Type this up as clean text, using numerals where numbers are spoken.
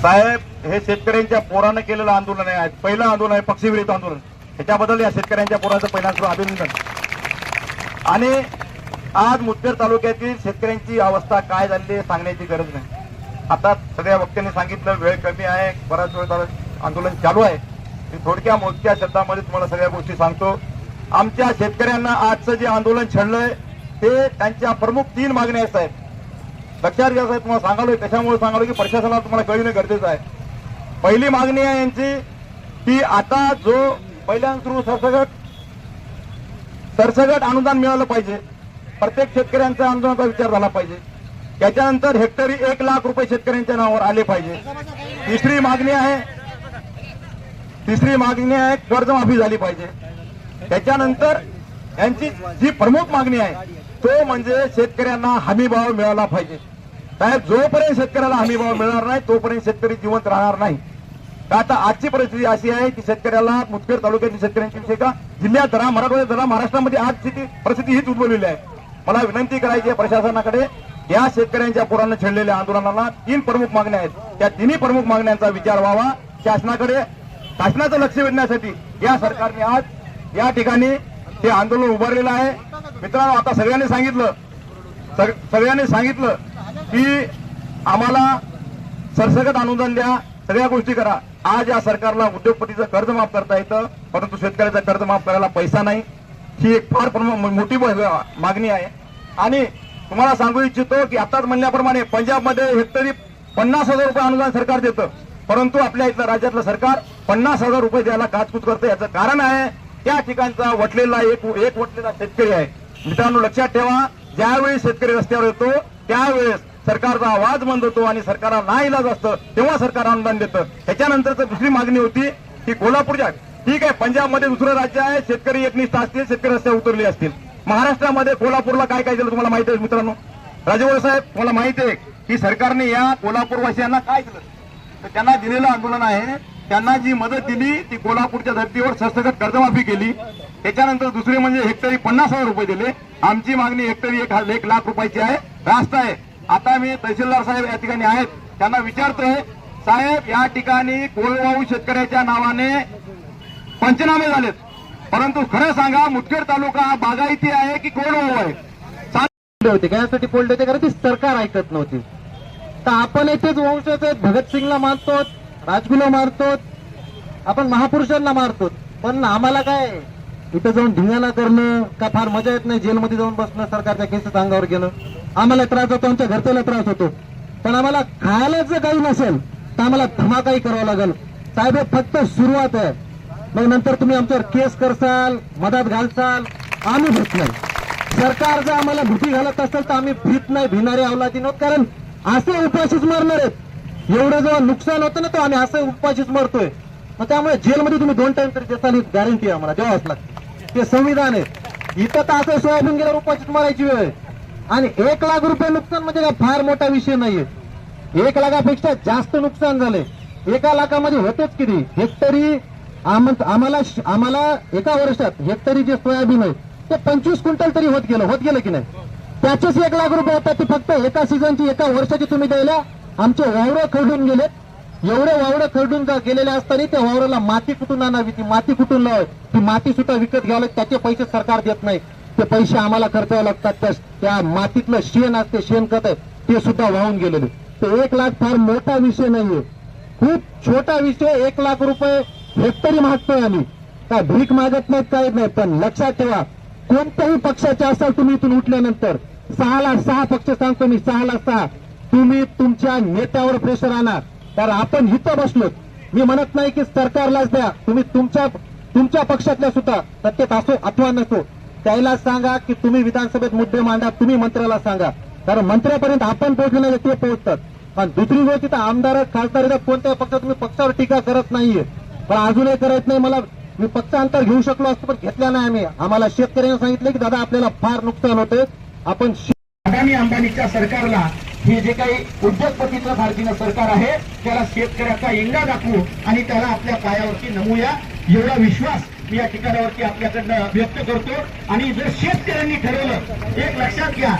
साहेब, हे शेतकऱ्यांच्या पोरानं केलेलं आंदोलन आहे. पहिलं आंदोलन आहे पक्षविरोधी आंदोलन. त्याच्याबद्दल या शेतकऱ्यांच्या पोराचं पहिल्यांदा अभिनंदन. आणि आज मुदखेड तालुक्यातील शेतकऱ्यांची अवस्था काय झाली आहे सांगण्याची गरज नाही. आता सगळ्या वक्त्यांनी सांगितलं, वेळ कमी आहे, बराच वेळ आंदोलन चालू आहे. मी थोडक्या मोजक्या शब्दामध्ये तुम्हाला सगळ्या गोष्टी सांगतो. आमच्या शेतकऱ्यांना आजचं जे आंदोलन छेडलंय ते त्यांच्या प्रमुख 3 मागण्या आहेत साहेब. लक्षात घ्या साहेब, तुम्हाला सांगालोय, कशामुळे सांगालो की प्रशासनाला तुम्हाला कळविणे गरजेचं आहे. पहिली मागणी आहे यांची की आता जो पहिल्यांदा सुरू सरसगट अनुदान मिळालं पाहिजे. प्रत्येक शेतकऱ्यांचा अनुदानाचा विचार झाला पाहिजे. त्याच्यानंतर हेक्टरी 1 लाख रुपये शेतकऱ्यांच्या नावावर आले पाहिजे. तिसरी मागणी आहे कर्जमाफी झाली पाहिजे. त्याच्यानंतर यांची जी प्रमुख मागणी आहे तो म्हणजे शेतकऱ्यांना हमीभाव मिळाला पाहिजे. साहेब, जोपर्यंत शेतकऱ्याला हमीभाव मिळणार नाही तोपर्यंत शेतकरी जिवंत राहणार नाही. आता आजची परिस्थिती अशी आहे की शेतकऱ्याला मुदखेड तालुक्यातील शेतकऱ्यांची विषय का जिल्ह्यात धरा, मराठवाड्यात धरा, महाराष्ट्रामध्ये आज परिस्थिती हीच उद्भवलेली आहे. मला विनंती करायची आहे प्रशासनाकडे, या शेतकऱ्यांच्या पोरांना छेडलेल्या आंदोलनाला 3 प्रमुख मागण्या आहेत. त्या 3 प्रमुख मागण्यांचा विचार व्हावा शासनाकडे. शासनाचं लक्ष वेधण्यासाठी या सरकारने आज या ठिकाणी हे आंदोलन उभारलेलं आहे. मित्रांनो, आता सगळ्यांनी सांगितलं की आम्हाला सरसकट अनुदान द्या, सगळ्या गोष्टी करा. आज या सरकारला उद्योगपतीचं कर्ज माफ करता येतं, परंतु शेतकऱ्याचं कर्ज माफ करायला पैसा नाही. ही एक फार मोठी मागणी आहे. आणि तुम्हाला सांगू इच्छितो की आताच म्हणल्याप्रमाणे पंजाबमध्ये हेक्टरी 50,000 रुपये अनुदान सरकार देतं, परंतु आपल्या इथलं राज्यातलं सरकार 50,000 रुपये द्यायला काचकूच करतं. याचं कारण आहे त्या ठिकाणचा वटलेला एक वटलेला शेतकरी आहे. मित्रांनो, लक्षात ठेवा, ज्यावेळी शेतकरी रस्त्यावर येतो त्यावेळेस सरकारचा आवाज बंद होतो आणि सरकारला नाईलाज असतं तेव्हा सरकार अनुदान देतं. त्याच्यानंतर दुसरी मागणी होती की कोल्हापूरच्या, ठीक आहे, पंजाबमध्ये दुसरं राज्य आहे, शेतकरी एकनिष्ठ असतील, शेतकरी रस्त्यावर उतरले असतील. महाराष्ट्रामध्ये कोल्हापूरला काय काय दिलं तुम्हाला माहिती आहे मित्रांनो. राजगोर साहेब, तुम्हाला माहिती आहे की सरकारने या कोल्हापूरवासियांना काय दिलं? तर त्यांना दिलेलं आंदोलन आहे. त्यांना जी मदत दिली ती कोल्हापूरच्या धर्तीवर सरसकट कर्जमाफी केली. त्याच्यानंतर दुसरे म्हणजे हेक्टरी 50,000 रुपये दिले. आमची मागणी हेक्टरी 1 लाख रुपयाची आहे, रास्त आहे. आता मी तहसीलदार साहेब या ठिकाणी आहेत, त्यांना विचारतोय, साहेब, या ठिकाणी कोरडवाहू शेतकऱ्याच्या नावाने पंचनामे झालेत, परंतु खरं सांगा मुदखेड तालुका हा बागायती आहे की कोरडवाहू आहे? होते कशासाठी बोलले होते? कारण ती सरकार ऐकत नव्हती. तर आपण इथेच वंशाचे भगतसिंगला मारतो, राजगुरूला मारतो, आपण महापुरुषांना मारतो, पण आम्हाला काय इथं जाऊन धिंगाणा करणं का फार मजा येत नाही? जेलमध्ये जाऊन बसणं, सरकारच्या केसेस अंगावर घेणं, आम्हाला त्रास होतो, आमच्या घरच्याला त्रास होतो. पण आम्हाला खायला जर काही नसेल तर आम्हाला धमाकाही करावं लागेल. साहेब, फक्त सुरुवात आहे. मग नंतर तुम्ही आमच्यावर केस करसाल, मदत घालसाल, आम्ही भीत नाही. सरकार जर आम्हाला भीती घालत असेल तर आम्ही भीत नाही, भिणारे अवलादी नव्हत. कारण असे उपाशीच मरणार आहेत. एवढं जेव्हा नुकसान होतं ना, तो आम्ही असं उपाशीच मरतोय. मग त्यामुळे जेलमध्ये तुम्ही 2 टाइम तरी देसाल ही गॅरंटी आहे आम्हाला, द्यावाच लागते. ते संविधान आहे. इथं तर असं सोयाबीन गेल्यावर उपाशीच मारायची वेळ आहे. आणि 1 लाख रुपये नुकसान म्हणजे काय फार मोठा विषय नाहीये. 1 लाखापेक्षा जास्त नुकसान झाले. 1 लाखामध्ये होतेच किती? हेक्टरी आम्हाला एका वर्षात हेक्टरी जे सोयाबीन आहे ते 25 क्विंटल तरी होत गेलं की नाही? त्याचेच 1 लाख रुपये होतात. ते फक्त एका सीझनची, एका वर्षाची तुम्ही द्यायला. आमचे वावरं खरडून गेलेत. एवढे वावरं खरडून गेलेले असताना त्या वावराला माती कुठून आणावी, ती माती कुठून लावावी, ती माती सुद्धा विकत घ्यावी, त्याचे पैसे सरकार देत नाही. ते पैसे आम्हाला खर्चावे लागतात. त्या मातीतलं शेण असते, शेणखत आहे, ते सुद्धा वाहून गेलेले. तर 1 लाख फार मोठा विषय नाहीये, खूप छोटा विषय. 1 लाख रुपये हेक्टरी मागतोय आम्ही, काय भीक मागत नाहीत, काही नाही. पण लक्षात ठेवा, कोणत्याही पक्षाचे असाल तुम्ही इथून उठल्यानंतर 6 पक्ष सांगतो मी, 6 तुम्ही तुमच्या नेत्यावर प्रेशर आणा. तर आपण इथं बसलो, मी म्हणत नाही की सरकारलाच द्या, तुम्ही तुमच्या पक्षातल्या सुद्धा सत्तेत असो अथवा नसो त्याला सांगा की तुम्ही विधानसभेत मुद्दे मांडा. तुम्ही मंत्र्याला सांगा, कारण मंत्र्यापर्यंत आपण पोहोचले नाही ते पोहोचतात. पण दुसरी गोष्ट, तिथं आमदार खासदार कोणत्याही पक्षात, तुम्ही पक्षावर टीका करत नाहीये, पण अजूनही करत नाही. मी पक्षांतर घेऊ शकलो असतो पण घेतला नाही आम्ही. आम्हाला शेतकऱ्यांना सांगितलं की दादा आपल्याला फार नुकसान होते, आपण अदानी अंबानीच्या सरकारला, हे जे काही उद्योगपतीचं भारतीय सरकार आहे त्याला शेतकऱ्याचा इंगा दाखवू आणि त्याला आपल्या पायावरती नमूया, एवढा विश्वास मी या ठिकाणावरती आपल्याकडनं व्यक्त करतो. आणि जर शेतकऱ्यांनी ठरवलं, एक लक्षात घ्या,